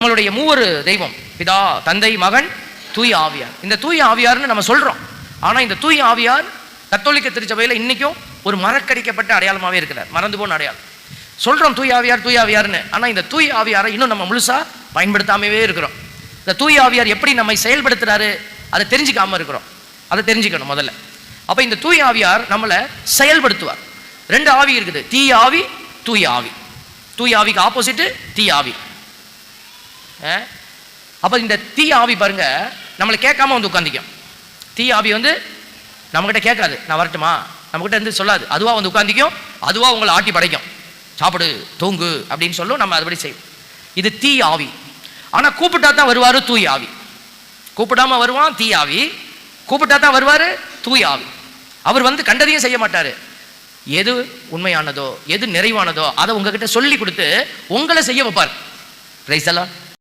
நம்மளுடைய மூவரு தெய்வம், பிதா, தந்தை, மகன், தூய ஆவியார். இந்த தூய ஆவியார்னு நம்ம சொல்றோம். ஆனா இந்த தூய ஆவியார் கத்தோலிக்க திருச்சபையில் இன்னைக்கும் ஒரு மறக்கடிக்கப்பட்ட அடையாளமாவே இருக்கிறார், மறந்து போன அடையாளம். சொல்றோம் தூய ஆவியார் தூய ஆவியார்னு, ஆனா இந்த தூய ஆவியாரை இன்னும் நம்ம முழுசா பயன்படுத்தாமவே இருக்கிறோம். இந்த தூய ஆவியார் எப்படி நம்மை செயல்படுத்துறாரு அதை தெரிஞ்சுக்காம இருக்கிறோம். அதை தெரிஞ்சுக்கணும் முதல்ல. அப்ப இந்த தூய ஆவியார் நம்மளை செயல்படுத்துவார். ரெண்டு ஆவி இருக்குது, தீய ஆவி, தூய ஆவி. தூய ஆவிக்கு ஆப்போசிட் தீய ஆவி. அப்ப இந்த தீய ஆவி பாருங்க, நம்மளை கேட்காம வந்து உட்காந்துக்கும். தீய ஆவி வந்து நம்மகிட்ட கேட்காது, நான் வரட்டுமா, நம்மகிட்ட இருந்து சொல்லாது, அதுவா வந்து உட்காந்துக்கும், அதுவா உங்களை ஆட்டி படைக்கும், சாப்பிடு தூங்கு அப்படின்னு சொல்லும், நம்ம அதுபடி செய்வோம். இது தீய ஆவி. ஆனா கூப்பிட்டா தான் வருவாரு தூய ஆவி. கூப்பிடாம வருவான் தீய ஆவி, கூப்பிட்டா தான் வருவாரு தூய ஆவி. அவர் வந்து கண்டதையும் செய்ய மாட்டாரு. எது உண்மையானதோ எது நிறைவானதோ அதை உங்ககிட்ட சொல்லி கொடுத்து உங்களை செய்ய வைப்பார். பிரைஸ் எல்லாம்